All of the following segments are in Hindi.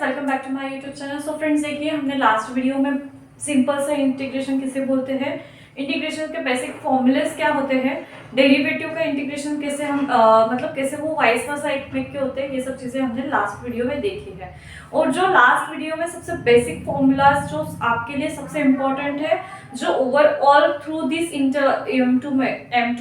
Welcome back to my YouTube channel. So friends, देखिए हमने लास्ट वीडियो में सिंपल सा इंटीग्रेशन किसे बोलते हैं, इंटीग्रेशन के बेसिक फॉर्मूलेस क्या होते हैं, डेरिवेटिव का इंटीग्रेशन कैसे हम मतलब कैसे वो वाइस वर्सा एक के होते हैं, ये सब चीज़ें हमने लास्ट वीडियो में देखी है। और जो लास्ट वीडियो में सबसे बेसिक फॉर्मूलाज जो आपके लिए सबसे इम्पोर्टेंट है, जो ओवरऑल थ्रू दिस M2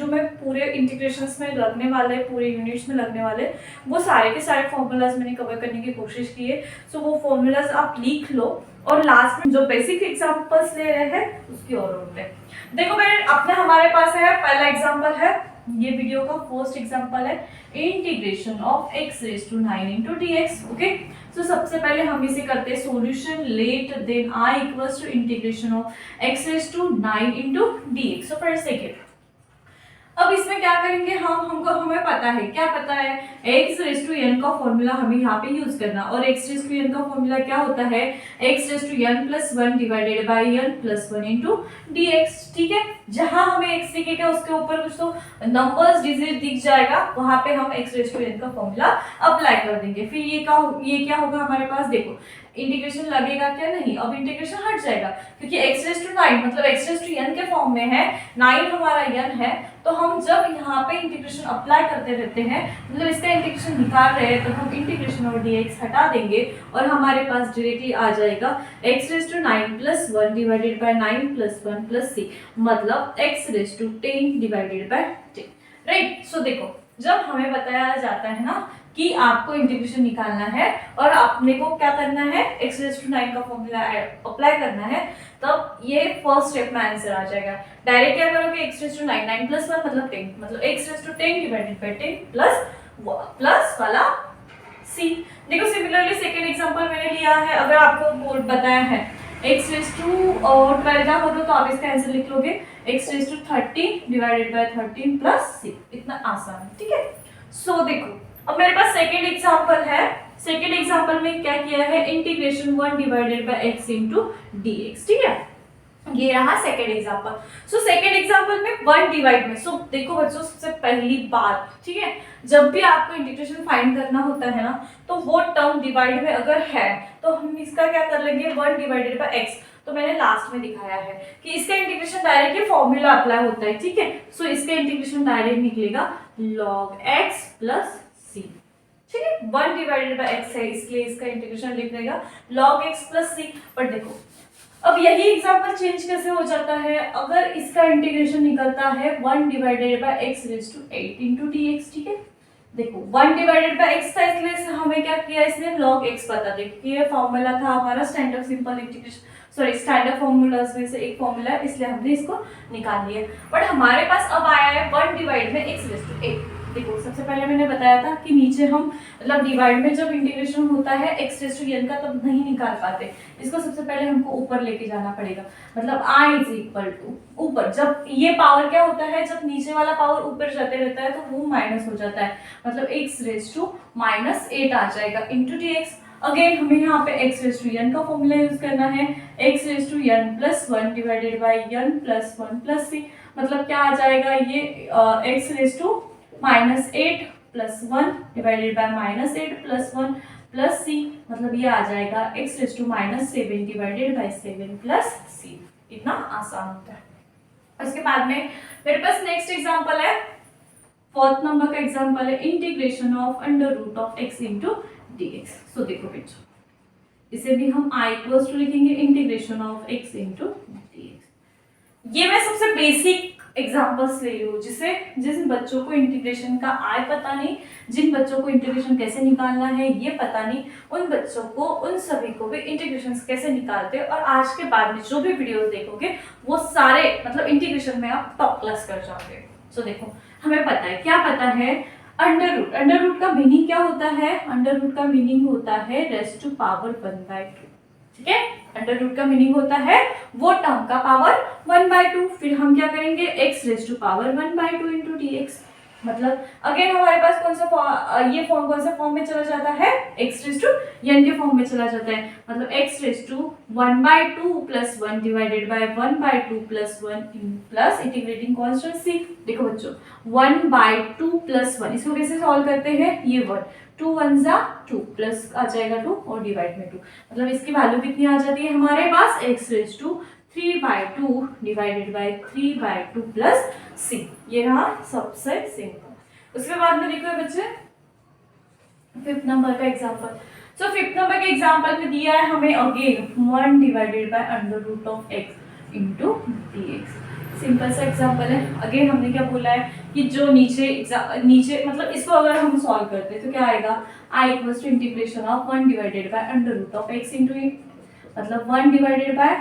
में पूरे इंटीग्रेशंस में लगने वाले, पूरे यूनिट्स में लगने वाले, वो सारे के सारे फॉर्मूलाज मैंने कवर करने की कोशिश की है। सो वो फॉर्मूलाज आप लिख लो और लास्ट में जो बेसिक एग्जांपल्स ले रहे हैं उसकी ओर होते हैं। देखो मेरे अपने हमारे पास है पहला एग्जांपल है, ये वीडियो का फर्स्ट एग्जांपल है, integration of x raise to 9 into dx। Okay, so सबसे पहले हम इसे करते हैं solution, let then I equals to integration of x raise to 9 into dx। So first देखिए, अब इसमें क्या करेंगे हमें पता है, क्या पता है, x रेज़ टू n का फॉर्मूला हमें यहाँ पे यूज करना, और x रेज़ टू n का फॉर्मूला क्या होता है, x raise to n plus 1 divided by n plus 1 into dx। ठीक है, जहां हमें x दिखेगा उसके ऊपर कुछ तो नंबर्स डिजिट दिख जाएगा, वहां पे हम x रेज़ टू n का फॉर्मूला अप्लाई कर देंगे। फिर ये क्या होगा हमारे पास, देखो इंटीग्रेशन लगेगा क्या, नहीं, अब इंटीग्रेशन हट जाएगा क्योंकि x रेज़ टू 9 मतलब x रेज़ टू n के फॉर्म में है, 9 हमारा n है, तो हम जब यहाँ पे इंटीग्रेशन अप्लाई करते रहते हैं, मतलब इसका इंटीग्रेशन निकाल रहे हैं, तो हम इंटीग्रेशन और dx हटा देंगे और हमारे पास डायरेक्टली आ जाएगा x raise to 9 plus 1 divided by 9 plus 1 plus c, मतलब x raise to 10 divided by 10। Right, so देखो जब हमें बताया जाता है ना कि आपको इंटीग्रेशन निकालना है और आपने को क्या करना है, x रेज़ टू 9 का फॉर्मूला अप्लाई करना है, तब ये फर्स्ट स्टेप में आंसर आ जाएगा। डायरेक्ट क्या करोगे, x रेज़ टू 9, 9 प्लस 1 मतलब 10, मतलब x raise to 10 divided by 10 plus वाला c। देखो सिमिलरली सेकंड एग्जांपल मैंने लिया है, अगर आपको बोर्ड बताया है x रेज़ टू 12 का होगा तो आप इसका आंसर लिख लोगे x raise to 30 divided by 13 plus c। इतना आसान है, ठीक है। सो देखो अब मेरे पास सेकंड एग्जांपल है, सेकंड एग्जांपल में क्या किया है, integration 1 divided by x into dx। ठीक है, ये रहा second example. So second example में 1 डिवाइड में, सो देखो बच्चों सबसे पहली बात, ठीक है, जब भी आपको इंटीग्रेशन फाइंड करना होता है ना, तो वो टर्म डिवाइड में अगर है तो हम इसका क्या कर लेंगे, 1 डिवाइडेड बाय x। तो मैंने लास्ट में दिखाया है कि इसका इंटीग्रेशन डायरेक्टली फॉर्मूला अप्लाई होता है, ठीक है। सो इसका इंटीग्रेशन डायरेक्ट निकलेगा log x प्लस c। ठीक है, 1 डिवाइडेड बाय x है इसलिए इसका इंटीग्रेशन लिख देगा log x प्लस c। पर देखो अब यही एग्जांपल चेंज कैसे हो जाता है, अगर इसका इंटीग्रेशन निकलता है 1 divided by x raise to 8 into dx। ठीक है, देखो 1 डिवाइडेड बाय x था इसलिए हमें क्या किया, इसने log x बता दे कि ये फॉर्मूला था हमारा standard simple integration, sorry standard formulas में से एक फॉर्मूला है, इसलिए हमने इसको निकाल लिया। बट हमारे पास अब आया है 1 डिवाइड में x रेज़ टू 8। देखो सबसे पहले मैंने बताया था कि नीचे हम मतलब डिवाइड में जब इंटीग्रेशन होता है x रेज़ टू n का तब नहीं निकाल पाते, इसको सबसे पहले हमको ऊपर लेके जाना पड़ेगा, मतलब i इज इक्वल टू ऊपर, जब ये पावर क्या होता है, जब नीचे वाला पावर ऊपर जाते रहता है तो वो माइनस हो जाता है, मतलब x रेज़ टू -8 आ जाएगा इंटू dx। अगेन हमें यहाँ पे x रेज़ टू n का फॉर्मूला यूज करना है, x raise to n plus 1 divided by n plus 1 plus c, मतलब क्या आ जाएगा, ये x raise to -8 plus 1 divided by -8 plus 1 plus c, मतलब ये आ जाएगा x raise to -7 divided by 7 plus c। इतना आसान होता है। उसके बाद में मेरे पास नेक्स्ट एग्जांपल है, फोर्थ नंबर का एग्जांपल है, integration of under root of x into dx। So देखो बच्चों, इसे भी हम i इक्वल्स टू लिखेंगे integration of x into dx। ये मैं सबसे बेसिक एग्जांपल्स ले रही हूँ, जिन बच्चों को इंटीग्रेशन का आय पता नहीं, जिन बच्चों को इंटीग्रेशन कैसे निकालना है ये पता नहीं, उन बच्चों को, उन सभी को भी इंटीग्रेशन कैसे निकालते हैं, और आज के बाद में जो भी वीडियोस देखोगे वो सारे मतलब इंटीग्रेशन में आप टॉप क्लास कर जाओगे। सो देखो हमें पता है, क्या पता है, अंडर रूट का मीनिंग क्या होता है, अंडर रूट का मीनिंग होता है रेज़ टू पावर 1/2। ठीक है, अंडर रूट का मीनिंग होता है वो टर्म का पावर 1/2। फिर हम क्या करेंगे, x raise to power 1/2 into dx। मतलब अगेन हमारे पास कौन सा ये फॉर्म कौन सा फॉर्म में चला जाता है, x रेज टू n के फॉर्म में चला जाता है। मतलब x raise to 1/2 plus 1 divided by 1/2 plus 1 plus integrating constant c। देखो बच्चों 1/2 प्लस 1 इसको कैसे सॉल्व करते हैं, ये 1 2 1 जा 2 प्लस आ जाएगा 2 और डिवाइड में 2, मतलब इसकी वैल्यू कितनी आ जाती है हमारे पास, x raise to 3/2 divided by 3/2 plus c। ये रहा सबसे सिंपल। उसके बाद में देखो बच्चे फिफ्थ नंबर का एग्जांपल। सो फिफ्थ नंबर के एग्जांपल में दिया है हमें again 1 divided by under root of x into dx। Simple सा एग्जांपल है। अगेन हमने क्या बोला है कि जो नीचे मतलब इसको अगर हम सॉल्व करते हैं तो क्या आएगा, i equals to integration of 1 divided by under root of x into मतलब 1 डिवाइडेड बाय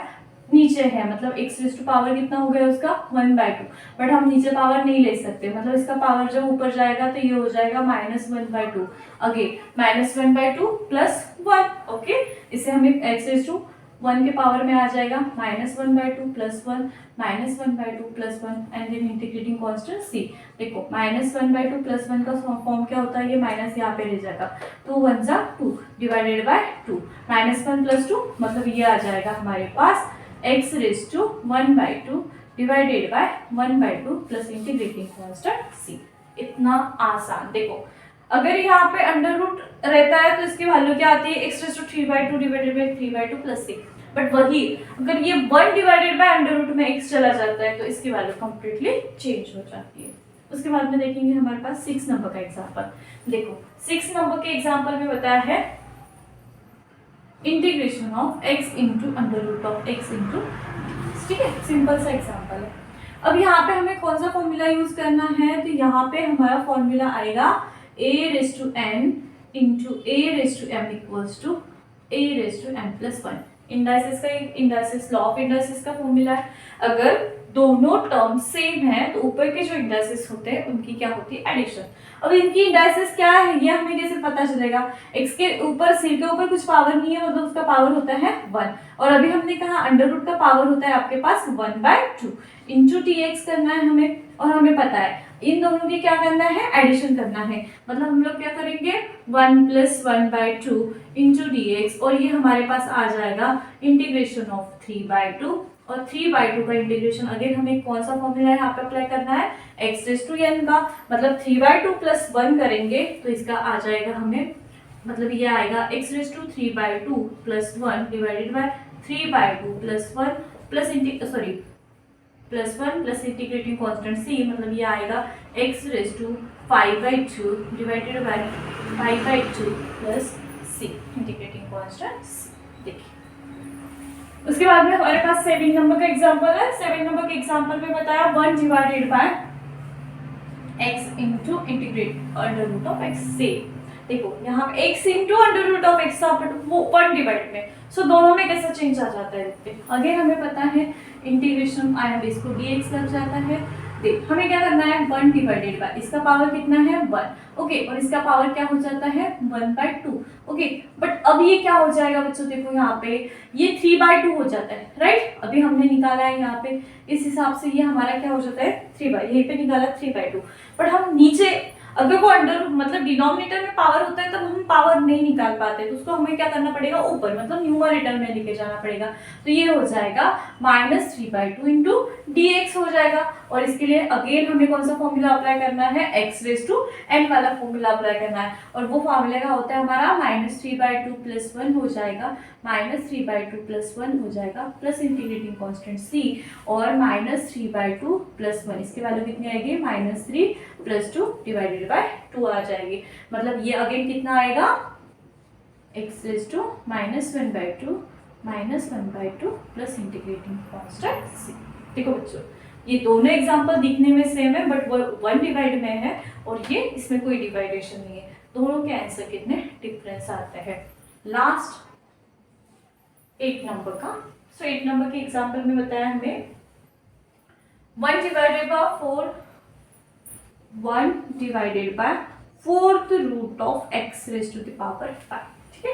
नीचे है मतलब x रेज टू पावर कितना हो गया उसका 1/2, बट हम नीचे पावर नहीं ले सकते, मतलब इसका पावर जब ऊपर जाएगा तो ये हो जाएगा -1/2, अगेन -1/2 प्लस 1। ओके, इसे हमें x रेज टू 1 के पावर में आ जाएगा -1/2 plus 1 -1/2 plus 1 and then integrating constant c। देखो -1/2 प्लस 1 का फॉर्म क्या होता है, ये माइनस यहाँ पे रह जाएगा, तो 1 जा 2 डिवाइडेड बाय 2 -1 प्लस 2 मतलब ये आ जाएगा हमारे पास x raise to 1/2 divided by 1/2 plus integrating constant c। इतना आसान। देखो अगर यहाँ पे अंडर रूट रहता है तो इसकी वैल्यू क्या आती है, x raise to 3/2 divided by 3/2 plus c, but वही अगर ये 1 डिवाइडेड बाय अंडर रूट में x चला जाता है तो इसकी वैल्यू कंप्लीटली चेंज हो जाती है। उसके बाद में देखेंगे हमारे पास 6 नंबर का एग्जांपल। देखो 6 नंबर के एग्जांपल में बताया है integration of x into under root of x into, ठीक है, सिंपल सा एग्जांपल है। अब यहाँ पे हमें कौन सा फॉर्मूला यूज करना है, तो यहाँ पे हमारा फॉर्मूला आएगा a raise to n into a raise to m equals to a raise to m plus 1। Indices का इंडाइसिस लॉ ऑफ इंडाइसिस का फॉर्मूला है। अगर दोनों टर्म सेम है तो ऊपर के जो इंडाइसिस होते हैं उनकी क्या होती है, एडिशन। अब इनकी इंडाइसिस क्या है ये हमें कैसे पता चलेगा, x के ऊपर c के ऊपर कुछ पावर नहीं है मतलब उसका पावर होता है 1, और अभी हमने कहा अंडर रूट का पावर होता है आपके पास 1/2 इंटू dx करना है हमें, और हमें पता है इन दोनों की क्या करना है, एडिशन करना है। मतलब हम लोग क्या करेंगे 1 प्लस 1/2 इंटू dx, और ये हमारे पास आ जाएगा इंटीग्रेशन ऑफ 3/2, और 3/2 का इंटीग्रेशन अगेन हमें कौन सा फॉर्मूला यहाँ पे अप्लाई करना है, x रेज टू n का, मतलब 3/2 प्लस 1 करेंगे तो इसका आ जाएगा हमें, मतलब ये आएगा x raise to 3/2 plus 1 divided by 3/2 plus 1 plus plus 1 plus integrating constant c, मतलब ये आएगा x raise to 5/2 divided by 5/2 plus c integrating constant c। देखिए उसके बाद में हमारे पास 7 नंबर का एग्जांपल है। 7 नंबर के एग्जांपल में बताया 1 divided by x into integrate under root of x से। देखो यहाँ x into under root of x था बट वो 1 डिवाइड में, सो दोनों में कैसा चेंज आ जाता है देखते हैं। अगेन हमें पता है इंटीग्रेशन आया इसको dx लग जाता है। देख हमें क्या करना है 1 डिवाइडेड बाय इसका पावर कितना है 1, ओके, और इसका पावर क्या हो जाता है 1/2, ओके, बट अब ये क्या हो जाएगा बच्चों, देखो यहाँ पे ये 3/2 हो जाता है, राइट, अभी हमने निकाला है यहाँ पे, इस हिसाब से ये हमारा क्या हो जाता है 3 यहीं पे निकाला 3/2, बट हम नीचे अगर वो अंडर मतलब डिनोमिनेटर में पावर होता है तब हम पावर नहीं निकाल पाते, तो उसको हमें क्या करना पड़ेगा ऊपर मतलब न्यूमरेटर में लेके जाना पड़ेगा, तो ये हो जाएगा -3/2 इंटू dx हो जाएगा। और इसके लिए अगेन हमें कौन सा फॉर्मूला अप्लाई करना है, x रेज टू n वाला फॉर्मूला अप्लाई करना है, और वो फॉर्मूला का होता है हमारा -3/2 प्लस 1 हो जाएगा, -3/2 प्लस 1 हो जाएगा प्लस इंटीग्रेटिंग कांस्टेंट c, और -3/2 प्लस 1 इसकी वैल्यू कितनी आएगी -3 प्लस 2 डिवाइडेड बाय 2 आ जाएगी। मतलब ये अगेन कितना आएगा x raise to -1/2 plus integrating constant c। देखो बच्चों ये दोनों एग्जांपल दिखने में सेम है बट वो 1 डिवाइड में है और ये इसमें कोई डिवाइडेशन नहीं है, दोनों के आंसर कितने डिफरेंस आते हैं। लास्ट 8 नंबर का, सो 8 नंबर के एग्जांपल में बताया हमें 1 divided by 4th root of x raise to the power 5, ठीक है,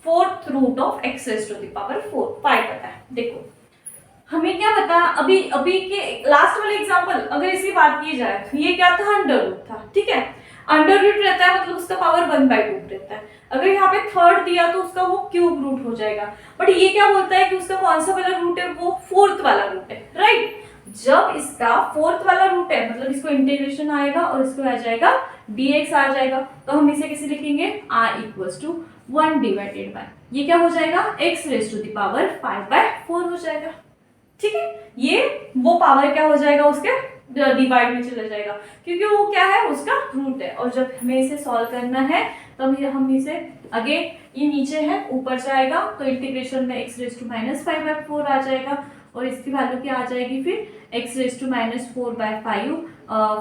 4th root of x raise to the power 5 पता है। देखो हमें क्या पता, अभी अभी के लास्ट वाले एग्जांपल अगर इसकी बात की जाए, ये क्या था, अंडर रूट था, ठीक है। अंडर रूट रहता है मतलब उसका पावर 1/2 रहता है। अगर यहाँ पे थर्ड दिया तो उसका वो क्यूब रूट हो जाएगा। बट ये क्या बोलता है कि उसका कौन सा वाला रूट है, वो फोर्थ वाला रूट है, राइट। जब इसका फोर्थ वाला रूट है मतलब इसको इंटीग्रेशन आएगा और इसको आ जाएगा dx आ जाएगा, तो हम इसे कैसे लिखेंगे, r equals to 1 divided by, ये क्या हो जाएगा, x raise to the power 5/4 हो जाएगा, ठीक है। ये वो पावर क्या हो जाएगा, उसके डिवाइड में चला जाएगा, क्योंकि वो क्या है, उसका रूट है। और जब हमें इसे सॉल्व करना है तब हम इसे अगेन, ये नीचे है ऊपर जाएगा तो इंटीग्रेशन में x रेज टू -5/4 आ जाएगा, और इसकी वैल्यू क्या आ जाएगी फिर x raise to -4/5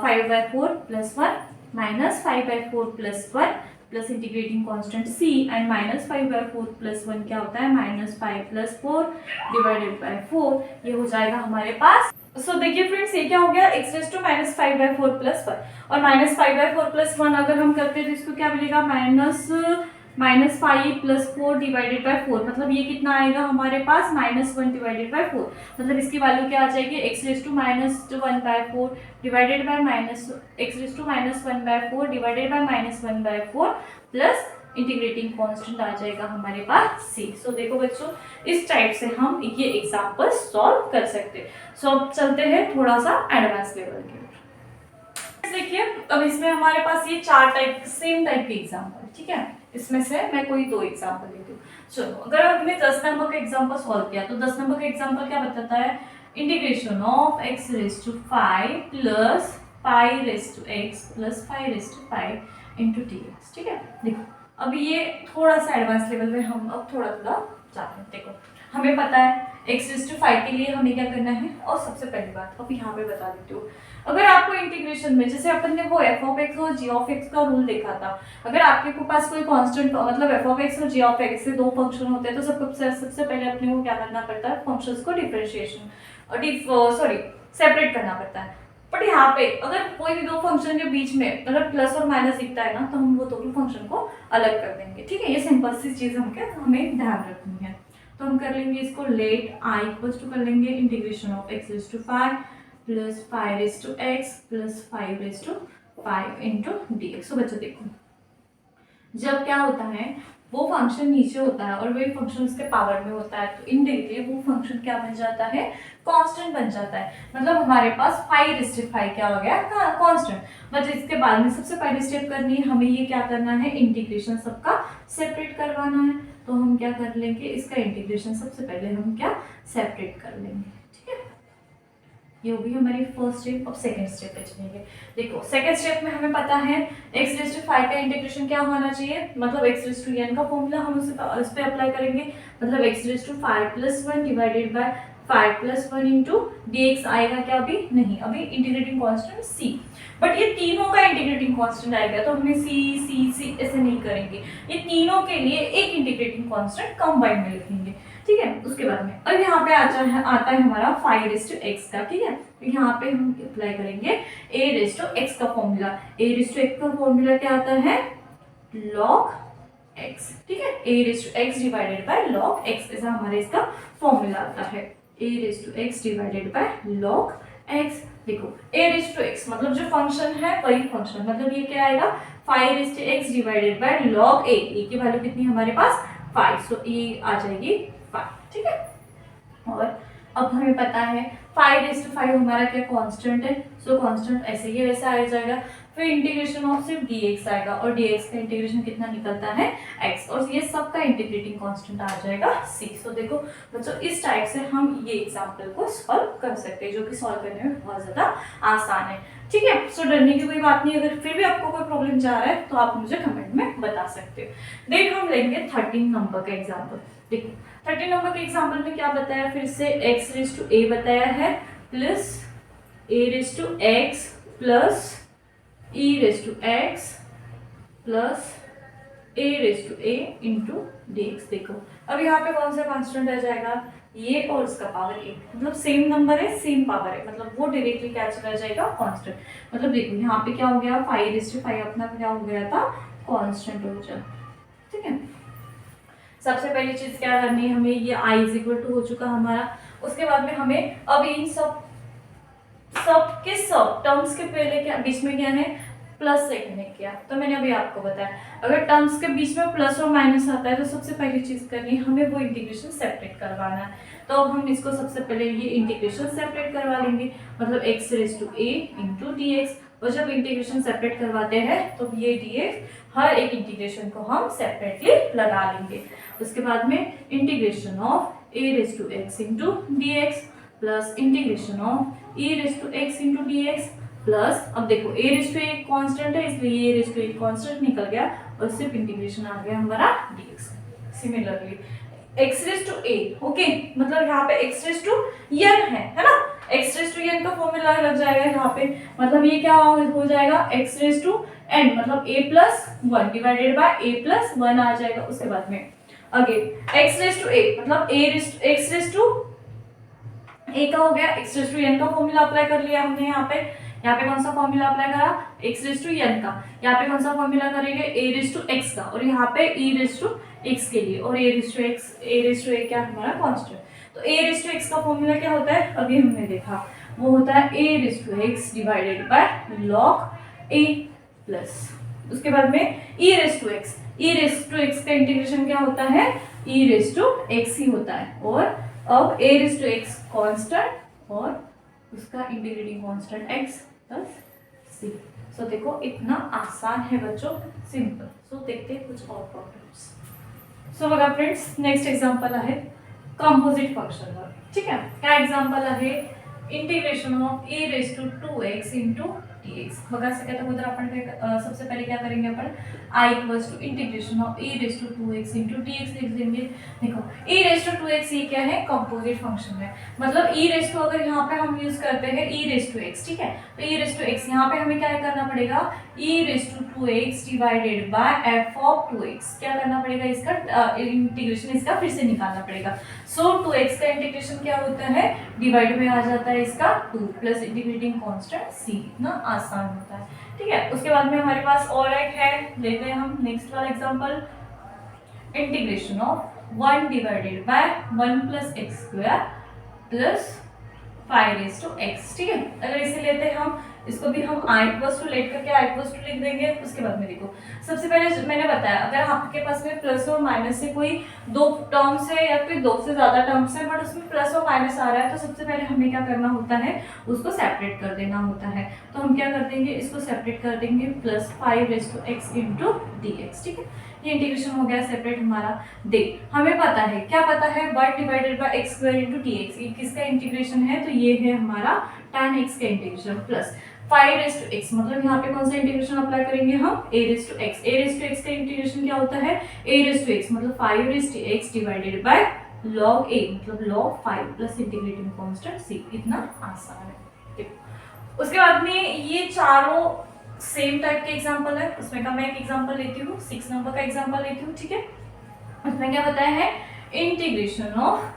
5/4 plus 1 -5/4 plus 1 plus integrating constant c and -5/4 plus 1 क्या होता है, -5 प्लस 4 डिवाइडेड बाय 4, ये हो जाएगा हमारे पास। सो देखिए फ्रेंड्स, ये क्या हो गया, x रेज टू -5/4 प्लस 1, और -5/4 प्लस 1 अगर हम करते हैं तो इसको क्या मिलेगा, -5 प्लस 4 डिवाइडेड बाय 4, मतलब ये कितना आएगा हमारे पास, -1 डिवाइडेड बाय 4, मतलब इसकी वैल्यू क्या आ जाएगी, x raise to -1/4 divided by x raise to -1/4 divided by -1/4 plus integrating constant आ जाएगा हमारे पास c। सो देखो बच्चों, इस टाइप से हम ये एग्जांपल सॉल्व कर सकते हैं। सो अब चलते हैं थोड़ा सा एडवांस लेवल के ऊपर। देखिए अब इसमें हमारे पास ये 4 टाइप सेम टाइप के एग्जांपल, ठीक है। इसमें से मैं कोई 2 एग्जांपल लेती हूँ। चलो, अगर हमने 10 नंबर का एग्जांपल सॉल्व किया तो 10 नंबर का एग्जांपल क्या बताता है, integration of x raise to 5 plus pi raise to x plus 5 raise to 5 into dx, ठीक है। देखो अभी ये थोड़ा सा एडवांस लेवल में हम अब थोड़ा जाते हैं। देखो हमें पता है x रेज टू 5 के लिए हमें क्या करना है, और सबसे पहली बात अब यहाँ पे बता देती हूँ, अगर आपको इंटीग्रेशन में जैसे अपन ने वो f ऑफ x और g ऑफ x का रूल देखा था, अगर आपके पास कोई कांस्टेंट मतलब f ऑफ x और g ऑफ x से 2 फंक्शन होते हैं तो सबसे पहले अपने को क्या करना पड़ता है, फंक्शंस को डिफरेंशिएशन सेपरेट करना पड़ता है। बट यहाँ पे अगर कोई भी 2 फंक्शन के बीच में अगर प्लस और माइनस दिखता है ना, तो हम वो दोनों फंक्शन को अलग कर देंगे, ठीक है। ये सिंपल सी चीज हमें ध्यान रखनी है। तो हम कर लेंगे इसको, लेट i इक्वल्स टू कर लेंगे integration of x raise to 5 plus 5 raise to x plus 5 raise to 5 into dx। तो बच्चों देखो, जब क्या होता है, वो फंक्शन नीचे होता है और वही फंक्शन उसके पावर में होता है, तो इनडायरेक्टली वो फंक्शन क्या बन जाता है, कांस्टेंट बन जाता है। मतलब हमारे पास 5/5 क्या हो गया, कांस्टेंट। बट इसके बाद में सबसे पहली स्टेप करनी है हमें, ये क्या करना है, इंटीग्रेशन सबका सेपरेट करवाना है। तो हम क्या कर लेंगे, इसका इंटीग्रेशन सबसे पहले हम क्या सेपरेट कर लेंगे, ठीक है। ये होगी हमारी फर्स्ट स्टेप। अब सेकंड स्टेप पे चलेंगे। देखो सेकंड स्टेप में हमें पता है x रेज टू 5 का इंटीग्रेशन क्या होना चाहिए, मतलब x रेज टू n का फॉर्मूला हम उस पे अप्लाई करेंगे, मतलब x raise to 5 plus 1 divided by 5 plus 1 into dx आएगा क्या, अभी नहीं, अभी इंटीग्रेटिंग कांस्टेंट c। बट ये तीनों का इंटीग्रेटिंग कांस्टेंट आएगा, तो हमें c ऐसे नहीं करेंगे, ये तीनों के लिए एक इंटीग्रेटिंग कांस्टेंट कंबाइन में लिखेंगे, ठीक है। उसके बाद में अब यहाँ पे आता है हमारा 5 रेज टू x का, ठीक है। तो यहाँ पे हम अप्लाई करेंगे a रेज टू x का formula. a raise to x का फॉर्मूला क्या आता है, log x, ठीक है। a raise to x divided by log x, ऐसा हमारे इसका फॉर्मूला आता है, a raise to x divided by log x। देखो a रेज टू x मतलब जो फंक्शन है वही फंक्शन, मतलब ये क्या आएगा, 5 raise to x divided by log a की वैल्यू कितनी हमारे पास 5, सो ये आ जाएगी 5, ठीक है। और अब हमें पता है 5/5 हमारा क्या कांस्टेंट है, सो कांस्टेंट ऐसे ही वैसे आ जाएगा। फिर इंटीग्रेशन ऑफ सिर्फ dx आएगा, और dx का इंटीग्रेशन कितना निकलता है x, और ये सब का इंटीग्रेटिंग कांस्टेंट आ जाएगा c। सो देखो बच्चों, इस टाइप से हम ये एग्जांपल को सॉल्व कर सकते हैं, जो कि सॉल्व करने में बहुत ज़्यादा आसान है, ठीक है। सो डरने की कोई बात नहीं, अगर फिर भी आपको कोई प्रॉब्लम जा रहा है तो आप मुझे कमेंट में बता सकते हो। देन हम लेंगे 13 नंबर का एग्जाम्पल। देखो 13 नंबर के एग्जाम्पल में क्या बताया, फिर से x रेज टू a बताया है plus a raise to x plus e raise to x plus a raise to a into dx। देखो अब यहाँ पे कौन सा कांस्टेंट आ जाएगा, ये और उसका पावर a, मतलब सेम नंबर है सेम पावर है, मतलब वो डायरेक्टली क्या चला जाएगा, कांस्टेंट। मतलब देखो यहाँ पे क्या हो गया, 5/5 अपना क्या हो गया था, कांस्टेंट हो जाए, ठीक है। सबसे पहली चीज क्या करनी है हमें, ये i इज इक्वल टू हो चुका हमारा। उसके बाद में हमें अब इन सब टर्म्स के पहले क्या बीच में क्या है, प्लस से कनेक्ट किया। तो मैंने अभी आपको बताया अगर टर्म्स के बीच में प्लस और माइनस आता है तो सबसे पहली चीज करनी है हमें वो इंटीग्रेशन सेपरेट करवाना है। तो अब हम इसको सबसे पहले ये इंटीग्रेशन सेपरेट करवा लेंगे, मतलब x raise to a into d x. और जब इंटीग्रेशन सेपरेट करवाते हैं तो ये dx हर एक इंटीग्रेशन को हम सेपरेटली लगा लेंगे। उसके बाद में integration of a raise to x into d x plus integration of e raise to x into d x plus, अब देखो a रेज़ टू एक कांस्टेंट है इसलिए a रेज़ टू एक कांस्टेंट निकल गया और सिर्फ इंटीग्रेशन आ गया हमारा dx। Similarly x raise to a, okay, मतलब यहाँ पे x रेज़ टू n है ना, x रेज़ टू n का फॉर्मूला लग जाएगा यहाँ पे, मतलब ये क्या हो जाएगा x रेज़ टू n मतलब a plus 1 divided by a plus 1 आ जाएगा। उसके बाद में again x raise to a मतलब x रेज़ टू a का हो गया, x रेज़ टू n का फॉर्मूला अप्लाई कर लिया हमने यहाँ पे कौन सा फॉर्मूला अप्लाई करा, x रेज़ टू n का। यहाँ पे कौन सा फॉर्मूला करेंगे, a रेज़ टू x का, और यहाँ पे e रेज़ टू x के लिए, और a रेज़ टू a क्या हमारा कांस्टेंट। तो a रेज़ टू x का फॉर्मूला क्या होता है, अभी हमने देखा, वो होता है a raise to x divided by log a plus उसके बाद में e रेज़ टू x का इंटीग्रेशन क्या होता है, e रेज़ टू x ही होता है। और अब a raise to x constant और उसका integrating constant x plus c। So देखो इतना आसान है बच्चों, सिंपल। सो देखते हैं कुछ और प्रॉब्लम्स। सो बघा फ्रेंड्स, नेक्स्ट एग्जांपल आहे कंपोजिट फंक्शनवर, ठीक आहे। काय एग्जांपल आहे, integration of e raise to 2x into dx। बघा सगळ्यात अगोदर आपण सबसे पहले क्या करेंगे, अपन i equals to integration of e raise to 2x into dx लिख देंगे। देखो e रेज़ टू 2x ये क्या है, कंपोजिट फंक्शन है, मतलब e रेज़ टू अगर यहाँ पे हम यूज करते हैं e रेज़ टू x, ठीक है, तो e रेज़ टू x यहाँ पे हमें क्या करना पड़ेगा, e raise to 2x divided by f of 2x, क्या करना पड़ेगा, इसका इंटीग्रेशन इसका फिर से निकालना पड़ेगा। सो 2x का इंटीग्रेशन क्या होता है, डिवाइड में आ जाता है इसका 2 प्लस इंटीग्रेटिंग कांस्टेंट c। इतना आसान होता है, ठीक है। उसके बाद में हमारे पास और एक है, लेते हैं हम नेक्स्ट वाला example, integration of 1 divided by 1 plus x square plus 5 raise to x, ठीक है। अगर इसे लेते हैं हम, इसको भी हम i इक्वल्स टू लेट करके i इक्वल्स टू लिख देंगे। उसके बाद में देखो सबसे पहले मैंने बताया अगर आपके पास में प्लस और माइनस से कोई दो टर्म्स है या फिर दो से ज्यादा टर्म्स है बट उसमें प्लस और माइनस आ रहा है, तो सबसे पहले हमें क्या करना होता है, उसको सेपरेट कर देना होता है। तो हम क्या कर देंगे, इसको सेपरेट कर देंगे, plus 5 raise to x into d x, ठीक है। ये इंटीग्रेशन हो गया सेपरेट हमारा। देख हमें पता है, क्या पता है, 1 divided bye x square into d x, ये किसका इंटीग्रेशन है, तो ये है हमारा tan x का integration plus 5 raise to x, मतलब यहाँ पे कौन सा इंटीग्रेशन अप्लाई करेंगे हम, a raise to x। a raise to x का इंटीग्रेशन क्या होता है, a रेज़ टू x मतलब 5 raise to x divided by log a मतलब log 5 plus integrating constant c। इतना आसान है, देखो। उसके बाद में ये चारों सेम टाइप के एग्जांपल है, उसमें का मैं एक एग्जांपल लेती हूँ, 6 नंबर का एग्जांपल लेती हूँ, ठीक है। उसमें क्या बताया है, integration of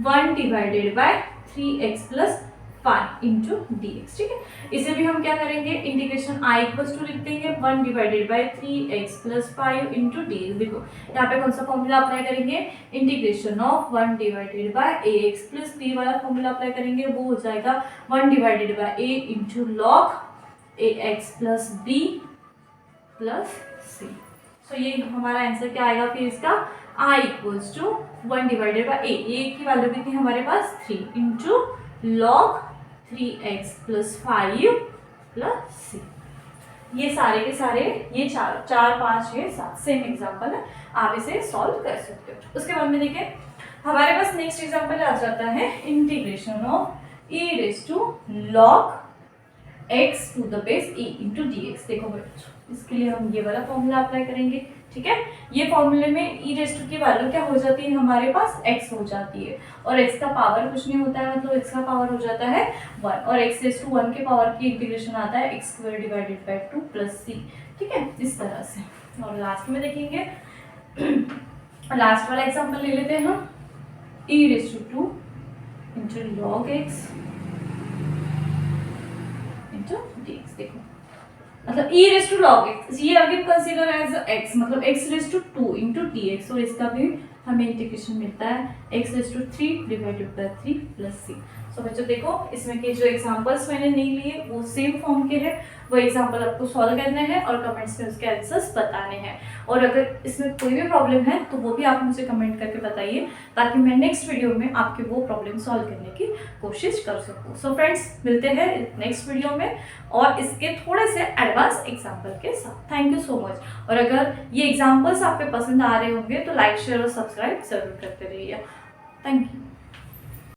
1 divided by 3x plus 5 into d x, ठीक है। इसे भी हम क्या करेंगे, इंटीग्रेशन i इक्वल्स टू लिख देंगे 1 divided by 3x plus 5 into d x. देखो यहाँ पे कौन सा फॉर्मूला अप्लाई करेंगे, integration of 1 divided by ax plus b वाला फॉर्मूला अप्लाई करेंगे, वो हो जाएगा 1 divided by a into log ax plus b plus c। So ये हमारा आंसर क्या आएगा फिर इसका, i equals to 1 divided by a की वैल्यू कितनी हमारे पास 3 into log 3x plus 5 plus c। ये सारे के सारे ये चार 5 6 7 सेम एग्जांपल है, आप इसे सॉल्व कर सकते हो। उसके बाद में देखिए हमारे पास नेक्स्ट एग्जांपल आ जाता है, integration of e raise to log x to the base e into d x. देखो बच्चों इसके लिए हम ये वाला फॉर्मूला अप्लाई करेंगे, ठीक है। ये फॉर्मूले में e रेज़ टू की वैल्यू क्या हो जाती है हमारे पास, x हो जाती है, और x का पावर कुछ नहीं होता है, मतलब x का पावर हो जाता है 1, और x रेज़ टू 1 के पावर की इंटीग्रेशन आता है x square divided by 2 plus c, ठीक है, इस तरह से। और लास्ट में देखेंगे लास्ट वाला एग्जांपल ले लेते हैं हम, e raise to 2 into log x into dx। देखो मतलब e raise to log x, ये अगेन कंसीडर एज x, मतलब x raise to 2 into dx, और इसका भी हमें इंटीग्रेशन मिलता है x⁻³ divided by 3 plus c। So बच्चों देखो, इसमें के जो एग्जांपल्स मैंने नहीं लिए वो सेम फॉर्म के हैं, वो एग्जांपल आपको सॉल्व करने हैं और कमेंट्स में उसके आंसर्स बताने हैं। और अगर इसमें कोई भी प्रॉब्लम है तो वो भी आप मुझे कमेंट करके बताइए, ताकि मैं नेक्स्ट वीडियो में आपके वो प्रॉब्लम सॉल्व करने की कोशिश कर सकूँ। सो फ्रेंड्स, मिलते हैं नेक्स्ट वीडियो में और इसके थोड़े से एडवांस एग्जाम्पल के साथ। Thank you so much. और अगर ये एग्जाम्पल्स आपके पसंद आ रहे होंगे तो लाइक, शेयर और सब्सक्राइब जरूर करते रहिए। Thank you.